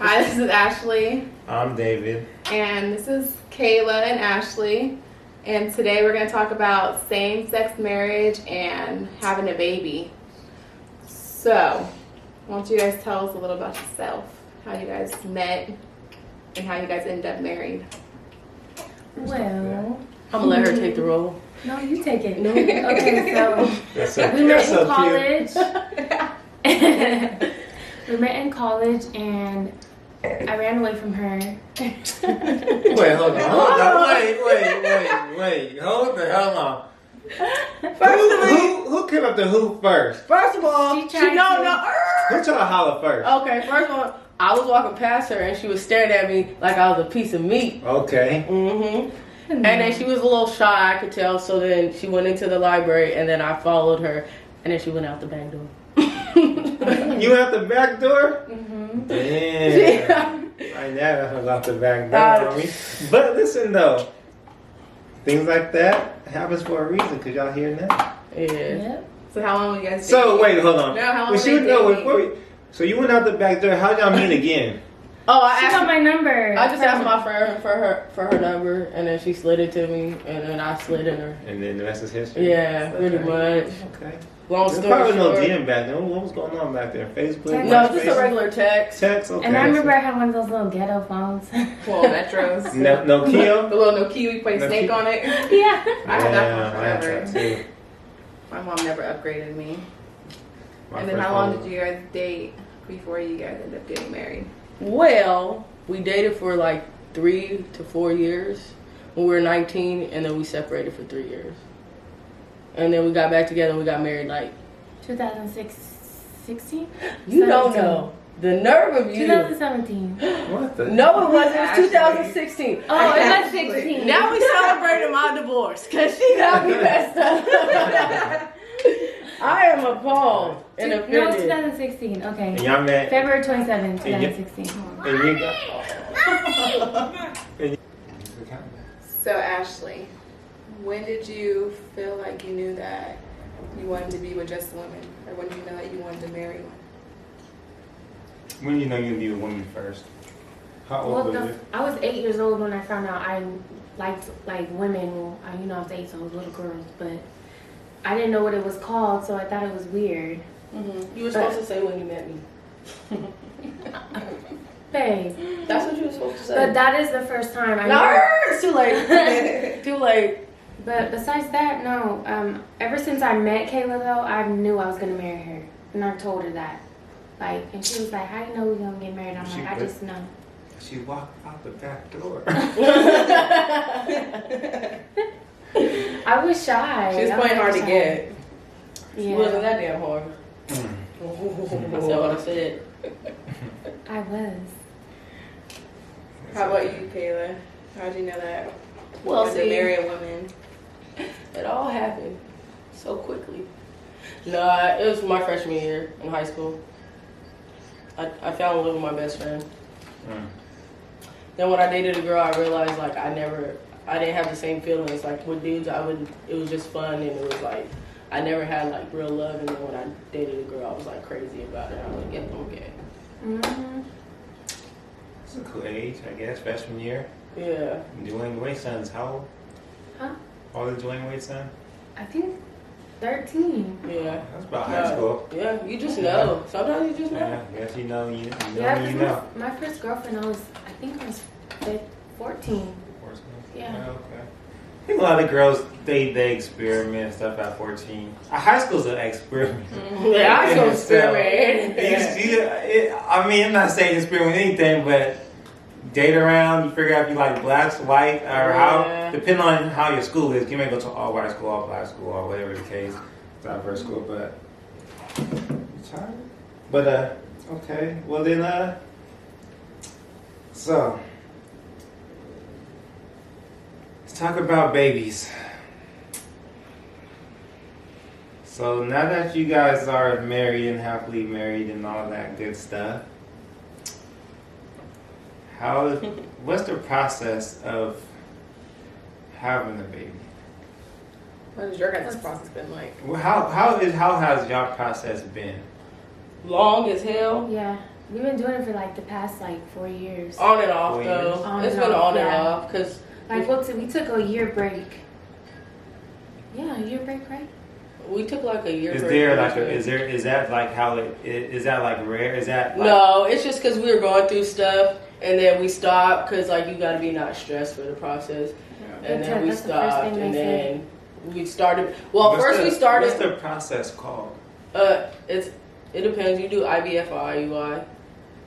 Hi, this is Ashley. I'm David. And this is Kayla and Ashley. And today we're going to talk about same-sex marriage and having a baby. So, why don't you guys tell us a little about yourself, how you guys met, and how you guys ended up married. Well, I'm gonna let her take the role. no, you take it. No. Okay, so we met in college. We met in college, and I ran away from her. Wait, hold on. Wait. Hold the hell on. Who came up to who first? First of all, She tried Who tried to holler first? Okay, first of all, I was walking past her and she was staring at me like I was a piece of meat. Okay. And then she was a little shy, I could tell. So then she went into the library, and then I followed her, and then she went out the back door. You out the back door? Damn. I never heard out the back door on me. But listen though, things like that happens for a reason. Cause y'all hear now. Yeah. Yep. So how long were you guys So dating? wait, hold on. No, how long Well, were you dating? So you went out the back door. How'd y'all meet again? Oh, I She asked. got my number. I just asked my friend for her number, and then she slid it to me, and then I slid in her. And then the rest is history. Yeah, pretty much. Okay. Long There's story probably no short. DM back then. What was going on back there? Facebook? Text. No, just a MySpace? regular text. Text. Okay. And I remember I had one of those little ghetto phones. Well, Metros. No The Nokia. little Nokia, we played Nokia. Snake on it. Yeah. I had that Yeah, one I had forever. that too. My mom never upgraded me. My And then first how long phone. did you guys date before you guys ended up getting married? Well, we dated for like 3 to 4 years when we were 19, and then we separated for 3 years. And then we got back together and we got married like 2016? you don't know. The nerve of you. 2017. What the? No, it wasn't. It was Ashley. 2016. Oh, it was 16. Now we celebrating my divorce because she got me messed up. I am appalled and No, offended. 2016. Okay. And y'all met. February 27, And you- 2016. And you got. So Ashley, when did you feel like you knew that you wanted to be with just women? Or when did you know that you wanted to marry one? When you know you be a woman first? How old were you? I was 8 years old when I found out I liked like women. Well, I was 8, so I was little girls, but I didn't know what it was called, so I thought it was weird. Mm-hmm. You were supposed to say when you met me. Babe, That's what you were supposed to say. but that is the first time I. No, it's too late. Too late. But besides that, no. Ever since I met Kayla, though, I knew I was gonna marry her, and I told her that. Like, and she was like, "How you know we're gonna get married?" I'm She like, "I quit. just know." She walked out the back door. I was shy. She was I playing hard to shy. get. She wasn't Yeah, that damn hard. I said what I said. I was. How about you, Kayla? How'd you know that you Well, wanted to see, marry a woman? it all happened so quickly. No, it was my freshman year in high school. I fell in love with my best friend. Then when I dated a girl, I realized like I didn't have the same feelings. Like with dudes, it was just fun, and it was like, I never had like real love. And then when I dated a girl, I was like crazy about it. I was like, yeah, okay. Mm-hmm. It's a cool age, I guess. Freshman year. Yeah. Dwayne Wade's son's how old? Huh? How old is Dwayne Wade's son? I think 13. Yeah. That's about high school. Yeah, you just know. Sometimes you just know. Yeah, yes, you know, you know, Yeah, you know. my first girlfriend, I think I was 14. Yeah. Okay. I think a lot of girls, they experiment and stuff at 14. High school's an experiment. Yeah, I In so itself. experiment. I mean, I'm not saying experiment with anything, but date around, you figure out if you like blacks, white, or how, depending on how your school is. You may go to all white school, all black school, or whatever the case, diverse school, but. But, okay. Well, then, so. Let's talk about babies. So now that you guys are married and happily married and all that good stuff, what's the process of having a baby? What has your guys' process been like? Well, how has y'all process been? Long as hell. Yeah. We've been doing it for like the past like 4 years. On and off 4 though. years? On It's and been off, on and yeah. off because Like we took a year break. Yeah, a year break, right? we took like a year. Is break there like between. is that like how it is that like rare? Is that like, No, it's just because we were going through stuff and then we stopped because like you got to be not stressed for the process, and then we That's the first stopped thing and they say. then we started. Well, what's first the- we started. What's the process called? It depends. You do IVF or IUI.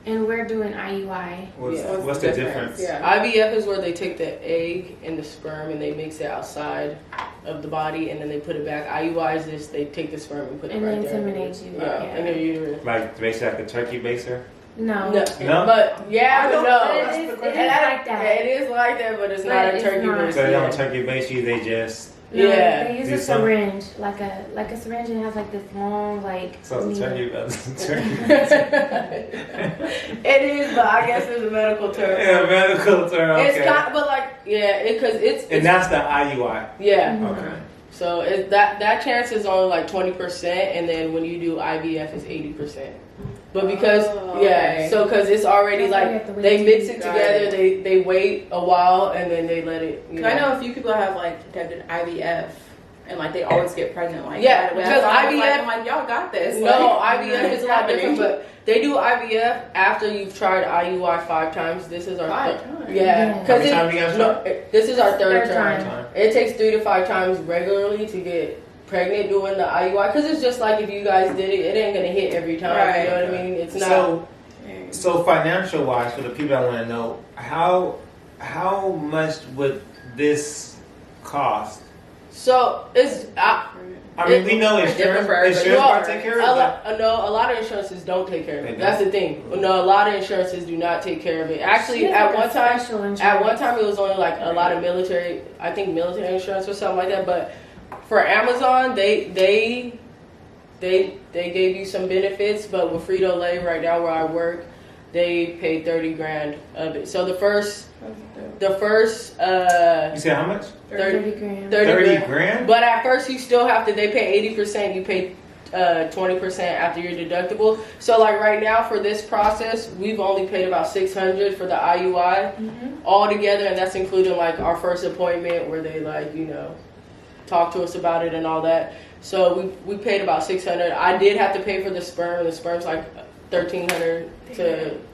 And we're doing IUI. What's the difference? Yeah. IVF is where they take the egg and the sperm and they mix it outside of the body and then they put it back. IUI is this: they take the sperm and put it And right they there. inseminate you. Yeah, in your uterus. Like basically like a turkey baster? No. No, No? but yeah, but no. But it is like that. Yeah, it is like that, but it's But not a it's turkey not. breast. So they Yeah. don't turkey baste you, they just No, Yeah. they use Do a some- syringe, like a syringe, and it has like this long, like. so it's a needle. turkey baster. It is, but I guess it's a medical term. Yeah, medical term. It's Okay. got, but like, yeah, because it's And that's the IUI. yeah. Okay. So it, that chance is only like 20%, and then when you do IVF, it's 80%. But because Oh, yeah, okay. so because it's already That's why you like have to wait they till mix you it got together, it. they wait a while and then they let it. You 'Cause I know a few people that have like attempted IVF and like they always get pregnant. Like Yeah, right away. because That's why I was IVF I'm like y'all got this. No, Like, IVF is a lot different, but they do IVF after you've tried IUI 5 times. This is our 5 third. times? Yeah, Yeah. because How many times you guys no, this is our third Third time. time. It takes 3 to 5 times regularly to get pregnant doing the IUI because it's just like if you guys did it, it ain't gonna hit every time. Right. You know what I mean? It's not. So financial wise, for the people that want to know, how much would this cost? So it's. I mean, we know It's insurance different for everybody. might take care of it. No, a lot of insurances don't take care of They it. don't? That's the thing. No, a lot of insurances do not take care of it. Actually, She has, at like, one a time, special insurance. At one time, it was only like a lot of military, I think military insurance or something like that. But for Amazon, they gave you some benefits. But with Frito-Lay right now where I work, they pay 30 grand of it. So the first, You said how much? 30 grand. 30 grand? But at first, you still have to. They pay 80%. You pay 20% after your deductible. So like right now for this process, we've only paid about $600 for the IUI all together, and that's including like our first appointment where they like talk to us about it and all that. So we paid about $600. I did have to pay for the sperm. The sperm's like $1,300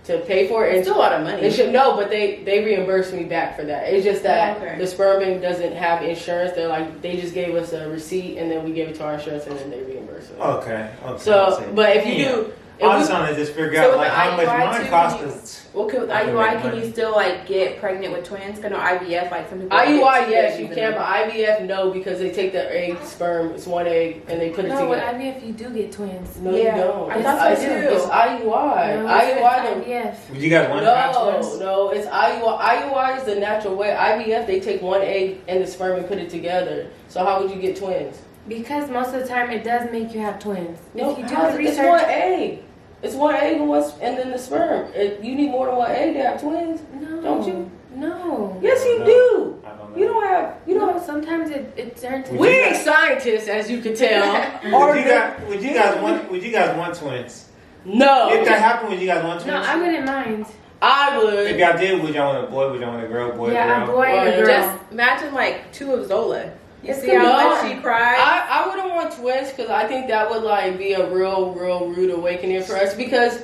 to pay for it. It's And still a lot of money. they should no, but they reimbursed me back for that. It's just that Oh, okay. the sperm bank doesn't have insurance. They're like they just gave us a receipt and then we gave it to our insurance and then they reimbursed us. Okay. So, but if you do, if I was we- trying to just figure So out with like the how much IUI mine too, cost you- us. Well, with I can IUI, make can money. you still like get pregnant with twins? Cause no IVF, like some people. IUI, get yes, two you babies can, and- but IVF, no, because they take the egg, sperm, it's one egg, and they put it No, with together. IVF you do get twins. No, Yeah, you don't. I It's thought so I- too. It's IUI. No, IUI, it's IVF. Would you guys want to have no, twins? no, it's IUI. IUI is the natural way. IVF, they take one egg and the sperm and put it together. So how would you get twins? Because most of the time it does make you have twins. No, If you do how- the it's research, one egg. It's one egg and then the sperm. You need more than one egg to have twins. no, Don't you? No. Yes, you No. do. I don't know. You don't have. You don't. No, sometimes it turns. Would We you ain't guys- scientists, as you can tell. Would you guys want twins? No, If that happened, would you guys want twins? No, I wouldn't mind. I If would. y'all did, would y'all want a boy? Would y'all want a girl? Boy, Yeah, a girl? boy and a Or girl. Just imagine like 2 of Zola. You It's see gonna how be much hard. she cried? I wouldn't want twins because I think that would like be a real rude awakening for us because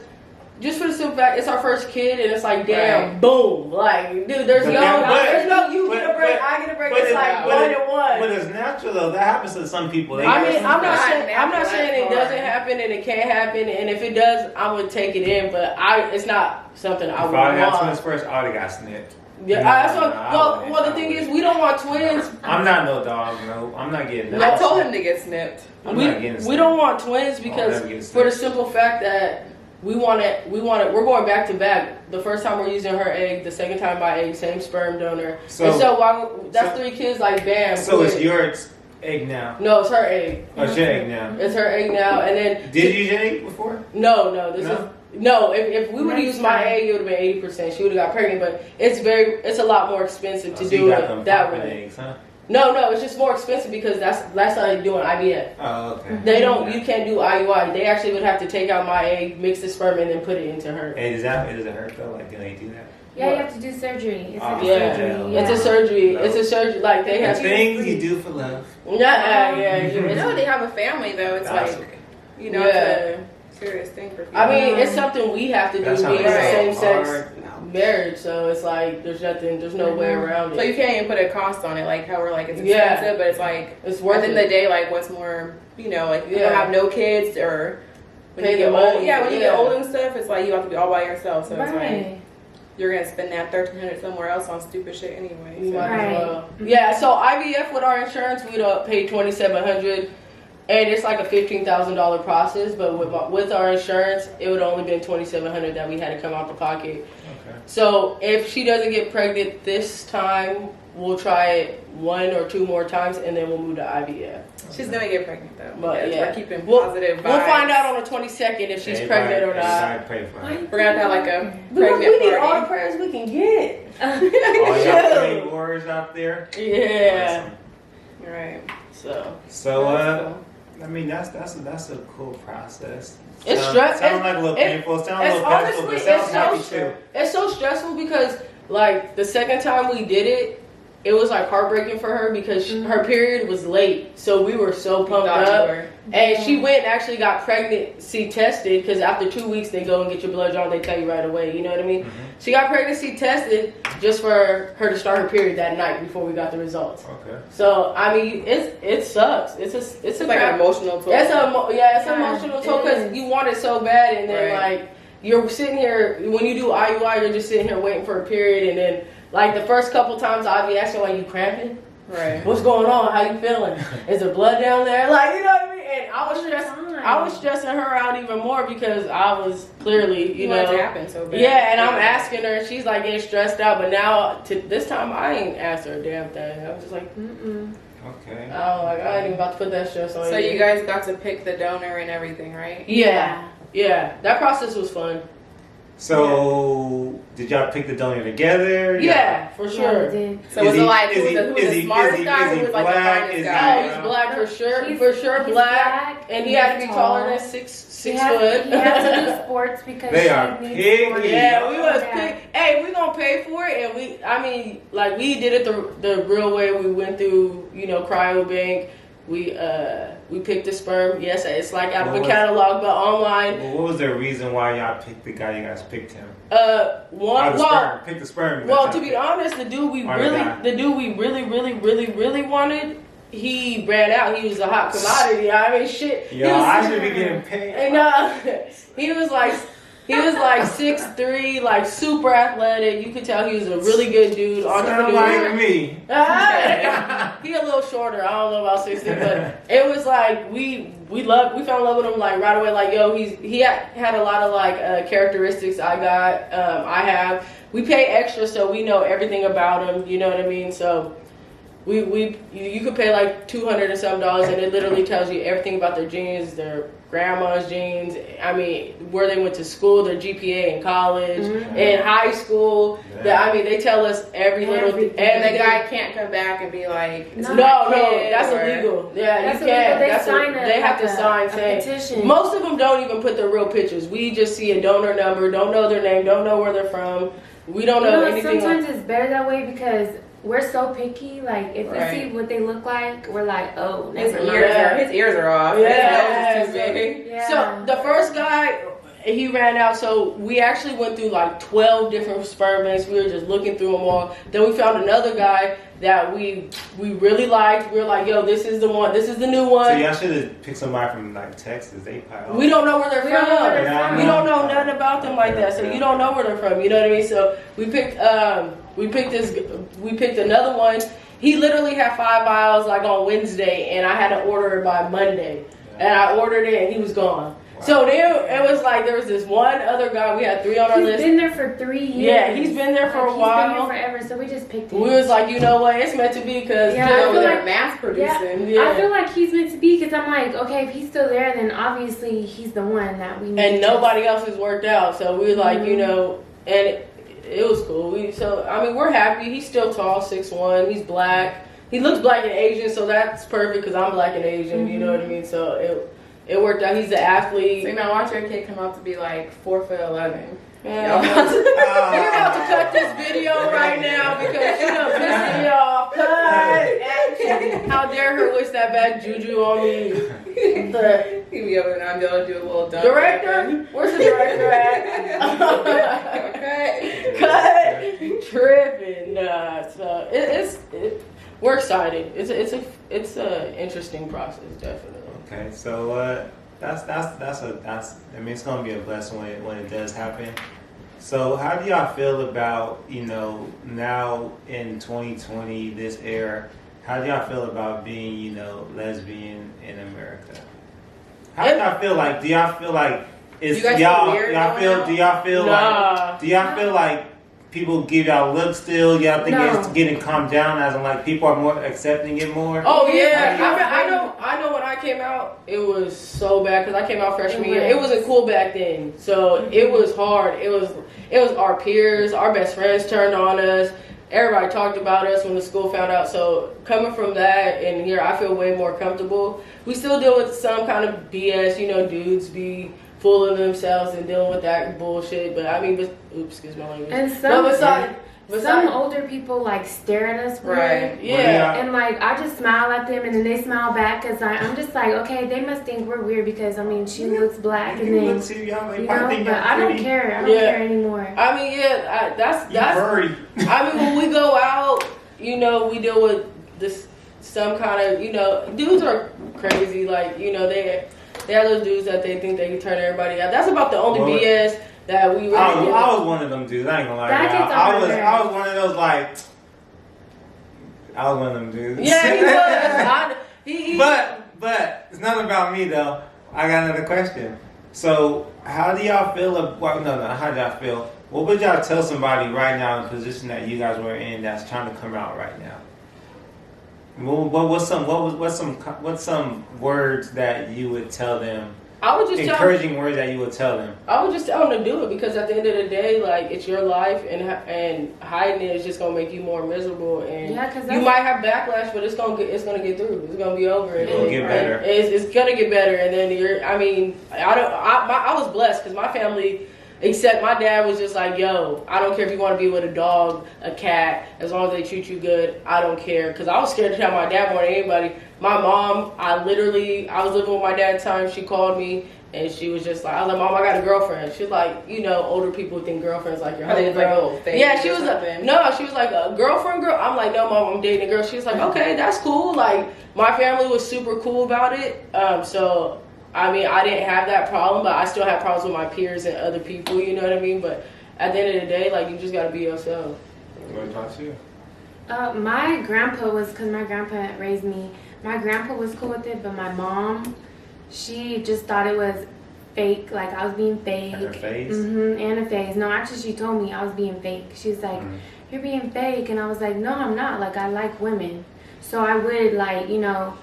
just for the simple fact it's our first kid and it's like damn Right. boom like dude there's But no that- but- there's no you but- get a break but- I get a break but it's it- like but 1 it- and 1. But it's natural though. That happens to some people. They I got mean, some I'm not guys- saying natural, it that's doesn't hard. happen and it can't happen, and if it does, I would take it in. But it's not something I If would I had twins want. first, I would have got snipped. Yeah, No, that's what. no, I wouldn't. Well, the I thing is, wouldn't. we don't want twins. I'm not no dog. No, I'm not getting. I that. told him to get snipped. I'm We not getting we don't snipped. want twins I'll because never get for the snipped. simple fact that we want it. We're going back to back. The first time we're using her egg, the second time my egg, same sperm donor. So- and so that's so- 3 kids. Like bam. So it's quick. your egg now. No, it's her egg. Oh, it's your egg now. It's her egg now, and then Did you use your egg before? No, this No? is no. If we would have Next used my time. egg, it would have been 80%. She would have got pregnant, but it's a lot more expensive to Oh, so do you got them it that popping way. eggs, huh? No, it's just more expensive because that's how they do an IVF. Oh, okay. They don't. You can't do IUI. They actually would have to take out my egg, mix the sperm, and then put it into her. Hey, does it hurt though? Like, do they do that? Yeah, you have to do surgery. It's like a Yeah. surgery. It's a surgery. It's a surgery. Like they have things you do for love. You know they have a family though. It's That's like, okay. you know, it's a serious thing for people. I mean, it's something we have to do That's how being in a it's same sex hard. marriage. So it's like there's no way around So it. you can't even put a cost on it, like how we're like it's expensive, but it's like It's at worth the end of the it. day, like what's more, you know, like you Yeah. don't have no kids or when Pay you get the old. money, Yeah, when you yeah. get old and stuff, it's like you have to be all by yourself. So it's like Right. you're gonna spend that $1,300 somewhere else on stupid shit anyway. You So. might Right. as well. Yeah. So IVF with our insurance, we'd pay $2,700, and it's like a $15,000 process. But with our insurance, it would only been $2,700 that we had to come out the pocket. Okay. So if she doesn't get pregnant this time, we'll try it 1 or 2 more times, and then we'll move to IVF. She's gonna get pregnant though. But because yeah. we're keeping We'll- positive vibes. We'll find out on the 22nd if she's pregnant or not. Everybody pray for her. We're gonna have like a We pregnant need all the party. prayers we can get. All y'all praying warriors out there. Yeah. Awesome. Right. So So, I mean, that's a cool process. It's Sounds stress- like a little it- painful. It sounds a it's little painful, but honestly it sounds it's happy so too. it's so stressful because like the second time we did it, it was like heartbreaking for her because her period was late, so we were so pumped up. And she went and actually got pregnancy tested because after 2 weeks they go and get your blood drawn. They tell you right away. You know what I mean? She got pregnancy tested just for her to start her period that night before we got the results. Okay. So I mean, it sucks. It's like an emotional toll. It's an Yeah, emotional toll it because is. you want it so bad, and then Right. like you're sitting here when you do IUI, you're just sitting here waiting for a period, and then like the first couple times I'll be asking like, you cramping? Right. What's going on? How you feeling? Is there blood down there? Like, you know what I mean? And I was stressing her out even more because I was clearly, you want know, it to happen so bad. yeah. And I'm asking her, and she's like getting stressed out. But now, this time, I ain't asked her a damn thing. I was just like, Okay. I ain't even about to put that stress on So you. you guys got to pick the donor and everything, right? Yeah. That process was fun. So, did y'all pick the donor together? Yeah, for Yeah, sure. we did. So was it like who is was the smartest guy? is he Who was like the black? finest Is he- guy? Oh, he's black for sure. He's- For sure, he's black. And he had to be he's taller tall. than six He foot. has to do sports because They she are needs picky. sports. Yeah, we was Yeah. pick. Hey, we gonna pay for it, and we did it the real way. We went through, cryobank. We picked the sperm. Yes, it's like out of a catalog, but online. Well, what was the reason why y'all picked the guy you guys picked him? Pick the sperm. Well, to be honest, the dude we Or really wanted, he ran out. He was a hot commodity. I mean, shit. Yo, I should be getting paid. And he was like 6'3", like super athletic. You could tell he was a really good dude, Sound entrepreneur. like me. He a little shorter. I don't know about 60, but it was like we fell in love with him like right away. Like he had a lot of like characteristics I have. We pay extra, so we know everything about him. You know what I mean? So. You could pay like $200 and some dollars, and it literally tells you everything about their genes, their grandma's genes. I mean, where they went to school, their GPA in college, in high school. Yeah. They tell us every little thing. And the guy can't come back and be like, No, that's illegal. Yeah, That's you can't. illegal. They have to sign saying. petition. Most of them don't even put their real pictures. We just see a donor number, don't know their name, don't know where they're from. We don't know anything. Sometimes it's better that way because we're so picky. Like if Right. we see what they look like, we're like, oh, his never mind. ears are off. Yeah. His nose is too big. Yeah. So the first guy, he ran out. So we actually went through like 12 different sperm banks. We were just looking through them all. Then we found another guy that we really liked. We were like, yo, this is the one. This is the new So one. y'all should have picked somebody from like Texas. They probably. We don't know where they're We don't know where from. they're from. We don't know nothing about them like that. So you don't know where they're from. You know what I mean? So we picked another one. He literally had 5 vials like on Wednesday, and I had to order it by Monday. And I ordered it, and he was gone. Wow. So then it was like there was this one other guy. We had 3 on our He's list. been there for 3 years. Yeah, he's been there for a He's while. been there forever, so we just picked him. We was like, you know what? It's meant to be because Yeah, He's I over feel there like- mass producing. Yeah. I feel like he's meant to be because I'm like, okay, if he's still there, then obviously he's the one that we need. and to nobody else has worked out. So we were like, and it was cool. We're happy. He's still tall, 6'1". He's black. he looks black and Asian, so that's perfect because I'm black and Asian. You know what I mean? So it worked out. He's an athlete. So now watch your kid come out to be like 4'11". Man, we're about to cut this video right now because she done pissed me off. Cut. How dare her wish that bad juju on me? The He'll be able to not be able to do a little dunk. director? Where's the director at? Cut. Tripping. Nah, so we're excited. It's a interesting process, definitely. Okay, so that's I mean, it's gonna be a blessing when it does happen. So how do y'all feel about, you know, now in 2020, this era, how do y'all feel about being, you know, lesbian in America? How do y'all feel like? Do y'all feel like it's You guys y'all? feel weird Y'all going feel? out? Do y'all feel like? Do y'all feel like people give y'all looks still? Y'all think No. it's getting calmed down as in like people are more accepting it more? Oh yeah, Yeah. I know. When I came out, it was so bad because I came out freshman year. It It wasn't cool back then, so it was hard. It was our peers, our best friends turned on us. Everybody talked about us when the school found out. So coming from that and here, I feel way more comfortable. We still deal with some kind of BS, you know, dudes be full of themselves and dealing with that bullshit. But I mean, oops, excuse my language. And some older people like stare at us weird. Right. Yeah. And like I just smile at them and then they smile back because I'm just like, okay, they must think we're weird because I mean she looks black and You then look to y'all, they you probably know, think but y'all I don't pretty. care. I don't Yeah. care anymore. I mean, yeah, that's You furry. I mean, when we go out, you know, we deal with this some kind of, you know, dudes are crazy. Like, you know, they are those dudes that they think they can turn everybody out. That's about the only Well, BS that we really I get. was one of them dudes. I ain't gonna lie. That to y'all. gets on my nerves. I was one of those like. I was one of them dudes. Yeah, he was. He But it's not about me though. I got another question. So how do y'all feel? How do y'all feel? What would y'all tell somebody right now in the position that you guys were in that's trying to come out right now? What's some words that you would tell them? I would just Encouraging words that you would tell them. I would just tell them to do it because at the end of the day, like it's your life and hiding it is just gonna make you more miserable and Yeah, 'cause you might have backlash, but it's gonna get through. It's gonna be over. It's gonna get better. It's gonna get better, and then I was blessed because my family. Except my dad was just like, yo, I don't care if you want to be with a dog, a cat, as long as they treat you good, I don't care. Because I was scared to tell my dad more than anybody. My mom, I was living with my dad at the time, she called me, and she was just like, I was like, Mom, I got a girlfriend. She's like, you know, older people think girlfriend's like your husband. Like a little fake. Yeah, she was like, no, she was like, a girlfriend girl? I'm like, no, Mom, I'm dating a girl. She was like, okay, that's cool. Like, my family was super cool about it. So... I mean, I didn't have that problem, but I still have problems with my peers and other people, you know what I mean? But at the end of the day, like, you just gotta be yourself. What about you? My grandpa was, because my grandpa raised me, my grandpa was cool with it, but my mom, she just thought it was fake, like I was being fake. And her face? And a phase. No, actually, she told me I was being fake. She was like, you're being fake. And I was like, no, I'm not. Like, I like women. So I would, like, you know,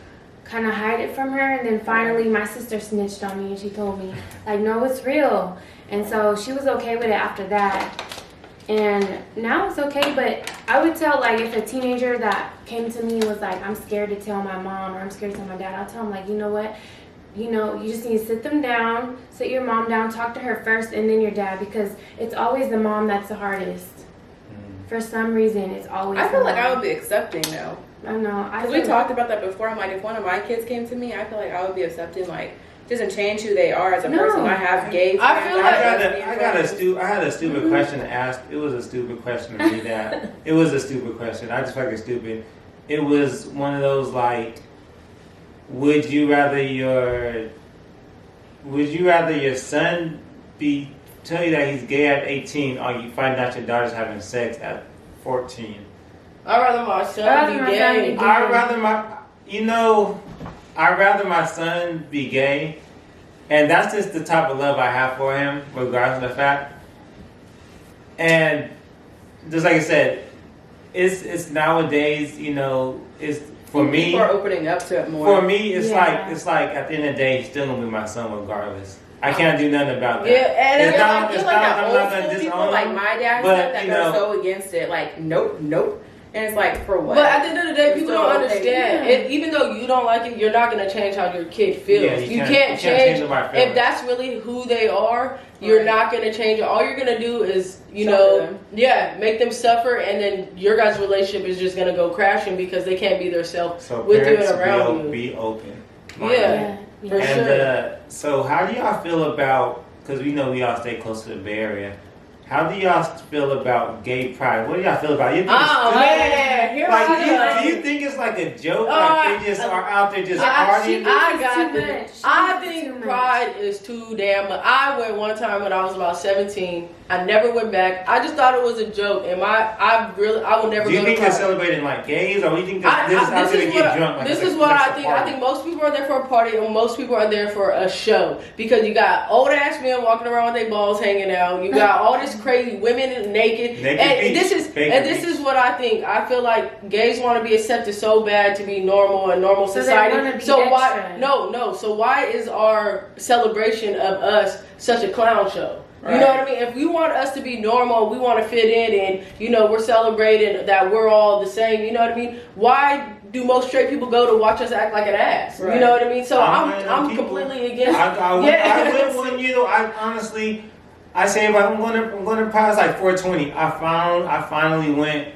kind of hide it from her, and then finally my sister snitched on me and she told me like, no, it's real. And so she was okay with it after that, and now it's okay. But I would tell, like, if a teenager that came to me and was like, I'm scared to tell my mom or I'm scared to tell my dad, I'll tell them, like, you know what, you know, you just need to sit them down, sit your mom down, talk to her first and then your dad, because it's always the mom that's the hardest. For some reason, it's always I feel the like mom. I would be accepting now. I know. Because we talked about that before. I'm like, if one of my kids came to me, I feel like I would be accepting. Like, it doesn't change who they are as a person. I have gay friends. I feel like I had a stupid question to ask. It was a stupid question to me that it was a stupid question. I just fucking stupid. It was one of those like, would you rather your son tell you that he's gay at 18, or you find out your daughter's having sex at 14? I'd rather my son be gay. I'd rather my son be gay, and that's just the type of love I have for him, regardless of the fact. And just like I said, it's nowadays, you know, it's for me. People are opening up to it more. For me, it's like at the end of the day, he's still gonna be my son regardless. I can't do nothing about that. Yeah, and I feel like I'm that not old gonna school disown people, like him, my dad but, said, that you they're know, so against it. Like, nope. And it's like, for what? But at the end of the day, You're people still don't okay. understand. Even though you don't like it, you're not going to change how your kid feels. Yeah, you can't change if that's really who they are. You're not going to change it. All you're going to do is, make them suffer, and then your guys' relationship is just going to go crashing because they can't be themselves with you and around you. Be open. Yeah, for sure. So how do y'all feel about, because we know we all stay close to the Bay Area, how do y'all feel about gay pride? What do y'all feel about it? Do you think it's like a joke? Like they just are out there just partying? I think pride is too damn much. I went one time when I was about 17. I never went back. I just thought it was a joke. And I will never go to pride. Do you think they're celebrating like gays, or do you think this is out there to get drunk? This is what I think. I think most people are there for a party, and most people are there for a show. Because you got old ass men walking around with their balls hanging out. You got all this crazy women naked. And this is what I think. I feel like gays want to be accepted so bad to be normal in normal society. So why? No. So why is our celebration of us such a clown show? You know what I mean? If we want us to be normal, we want to fit in, and we're celebrating that we're all the same. You know what I mean? Why do most straight people go to watch us act like an ass? Right. You know what I mean? So I'm completely against. I wouldn't want you. I honestly, I say if I'm going to Pride like 420. I finally went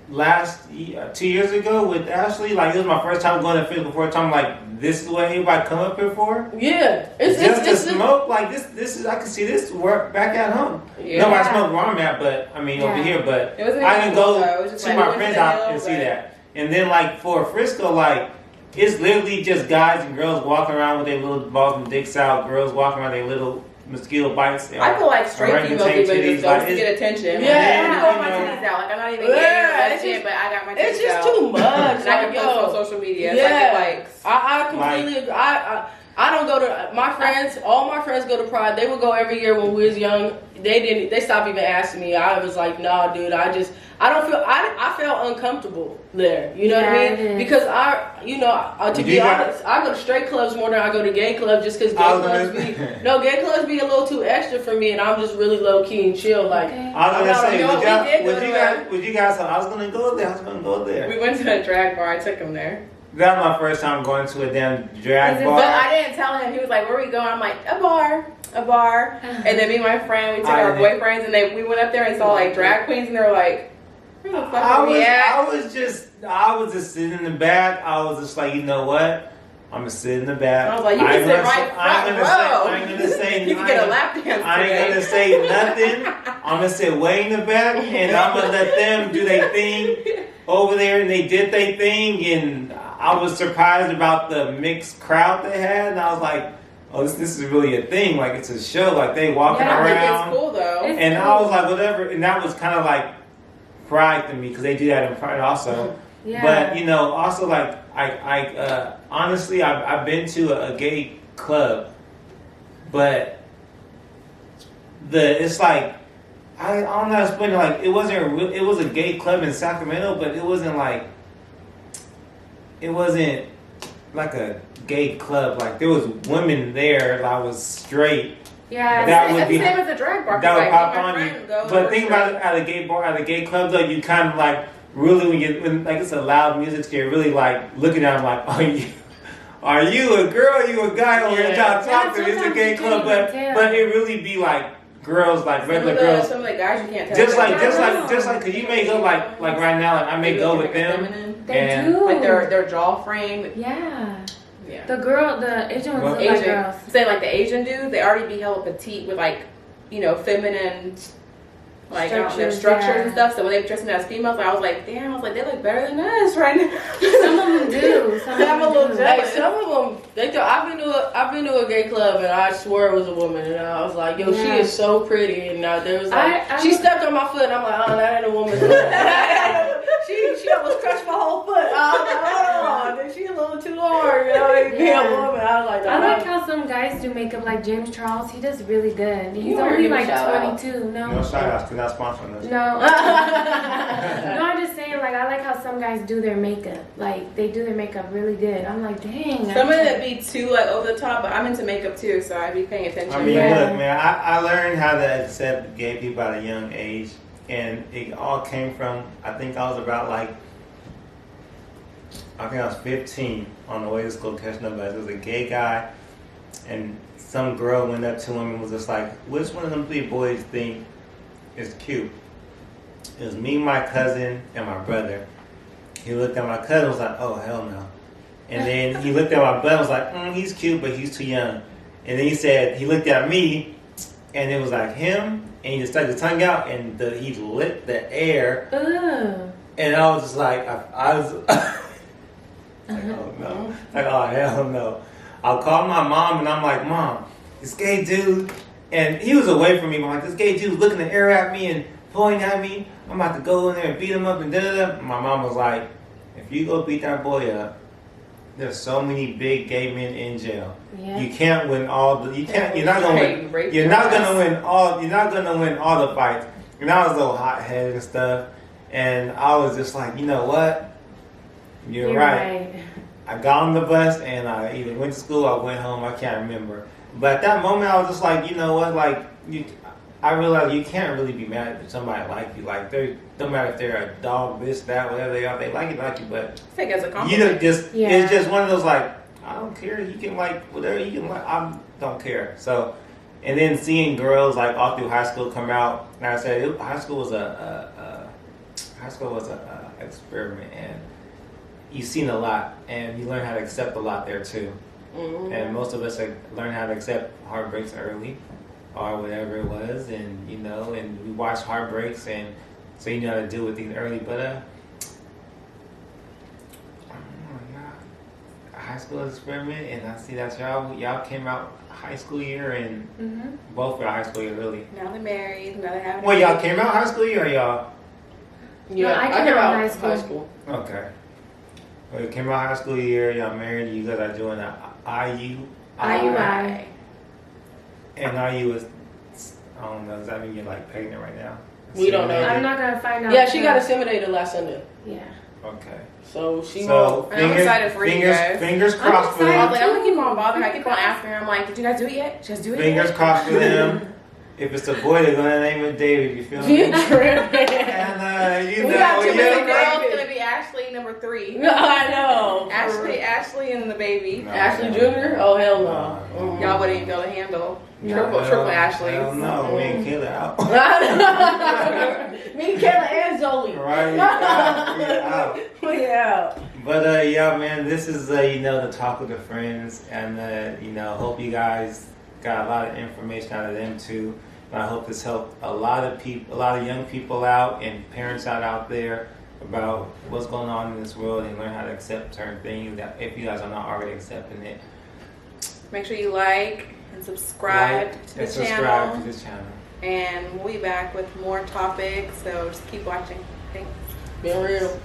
last 2 years ago with Ashley. Like it was my first time going to physical. First time like this is what everybody come up here for. Yeah, it's smoke like this. This is I can see this work back at home. Yeah. Nobody smoked where I'm at, but I mean over here. But I can go see my friends out and see that. And then like for Frisco, like it's literally just guys and girls walking around with their little balls and dicks out. Girls walking around their little mosquito bites. I feel like straight female people just go to get attention. Yeah, I got my titties out. Like I'm not even getting shit, but I got my titties out. It's just too much. And I can post on social media. Yeah, I completely agree. I don't go to my friends. All my friends go to Pride. They would go every year when we was young. They stopped even asking me. I was like, nah, dude. I felt uncomfortable there. You know what I mean? Because to be honest, I go to straight clubs more than I go to gay clubs just because gay clubs be a little too extra for me, and I'm just really low key and chill. Like I was gonna say, would you guys? I was gonna go there. We went to a drag bar. I took him there. That was my first time going to a damn drag bar. But I didn't tell him. He was like, "Where we going?" I'm like, "A bar." And then me and my friend, we took our boyfriends, and we went up there and saw like drag queens, and they were like, "Where the fuck are we at?" I was just sitting in the back. I was just like, you know what? I'm gonna sit in the back. I was like, you can sit right front row. I ain't gonna say you can get a lap dance. I ain't gonna say nothing. I'm gonna sit way in the back, and I'm gonna let them do their thing over there. And they did their thing, and I was surprised about the mixed crowd they had, and I was like, oh, this is really a thing. Like it's a show. Like they walking around. It's cool though. I was like, whatever. And that was kind of like pride to me because they do that in Pride also. Yeah. But also like I honestly I've been to a gay club, but it's like I don't know how to explain it. Like it was a gay club in Sacramento, but it wasn't like a gay club. Like there was women there that was straight. Yeah, that would be the same as a drag bar. That would pop on you. But think about it at a gay bar, at a gay club, though, you kind of like really when like it's a loud music, you're really like looking at them like, are you a girl? Are you a guy? Or you're trying to talk to me? It's a gay club, but it really be like girls, like regular girls. Some of the guys you can't tell. Just like, cause you may go like right now, like I may go with them. They do. Like their jaw frame. Yeah. The Asian ones look like girls. Say like the Asian dudes, they already be hella petite with like, feminine, like their structures and stuff. So when they dressing as females, I was like, damn, they look better than us right now. Some of them do. Some of them. I've been to a gay club and I swore it was a woman, and I was like, yo, she is so pretty, and there was like she stepped on my foot, and I'm like, oh, that ain't a woman. She almost crushed my whole foot. I was like, hold on, she a little too hard, to be a woman. I was like, I like how some guys do makeup, like James Charles. He does really good. He's only like 22. No shout outs, not sponsoring us. No. I'm just saying, like, I like how some guys do their makeup. Like, they do their makeup really good. I'm like, dang. Some of it be too, like, over the top, but I'm into makeup, too, so I be paying attention. I mean, look, man, I learned how to accept gay people at a young age. and it all came from, I think I was about like, I think I was 15 on the way to school catching the bus. It was a gay guy, and some girl went up to him and was just like, which one of them three boys think is cute? It was me, my cousin, and my brother. He looked at my cousin and was like, oh, hell no. And then he looked at my brother and was like, he's cute, but he's too young. And then he looked at me, and it was like him, and he just stuck his tongue out, and he lit the air. Ugh. And I was just like, I was like, oh no. Like, oh, hell no. I'll call my mom, and I'm like, Mom, this gay dude, and he was away from me, but I'm like, this gay dude was looking the air at me and pointing at me. I'm about to go in there and beat him up and da-da-da. My mom was like, if you go beat that boy up, there's so many big gay men in jail. Yeah. You can't win all the. You can't. You're not gonna win. You're not gonna win all. You're not gonna win all the fights. And I was a little hot-headed and stuff, and I was just like, you know what? You're right. I got on the bus and I either went to school or I went home. I can't remember. But at that moment, I was just like, you know what? Like, I realized you can't really be mad at somebody like you. Like, no matter if they're a dog, this, that, whatever they are, they like you, but I think as a you compliment. know, it's just one of those like, I don't care. You can like whatever you can like. I don't care. So, and then seeing girls like all through high school come out, and I said high school was a experiment, and you've seen a lot, and you learn how to accept a lot there too. Mm-hmm. And most of us learn how to accept heartbreaks early, or whatever it was, and and we watch heartbreaks, and so you know how to deal with things early. But high school experiment, and I see that y'all came out high school year, and both were high school year really. Now they're married. Now they have. Well, y'all came out high school year, or y'all? Yeah, No, I came out high school. Okay. Well, you came out high school year, y'all married, you guys are doing an IUI. And IU is, I don't know, does that mean you're like pregnant right now? We don't know. I'm not gonna find out. Yeah, she got inseminated last Sunday. Yeah. Okay. So she So won't. I'm excited for you guys. Fingers crossed for I was them. like, I'm gonna keep on bothering her. I keep on asking her. I'm like, did you guys do it yet? Just do it. Fingers yet? crossed for them. If it's a boy, they're gonna name it David. You feel me? You tripping. And We got two you little know, girls. It's gonna be Ashley number 3. I know. Ashley, and then the baby. No. Ashley Jr.? Oh, hell no. Y'all wouldn't even be able to handle No, triple Ashley. Hell no, me and Kayla out. Me, Kayla, and Zoe. Right, we out. Yeah. But yeah, man, this is the talk with the friends, and hope you guys got a lot of information out of them too. And I hope this helped a lot of young people out and parents out there about what's going on in this world and learn how to accept certain things that if you guys are not already accepting it. Make sure you like and subscribe to the channel. And And we'll be back with more topics. So just keep watching. Thanks. Being real.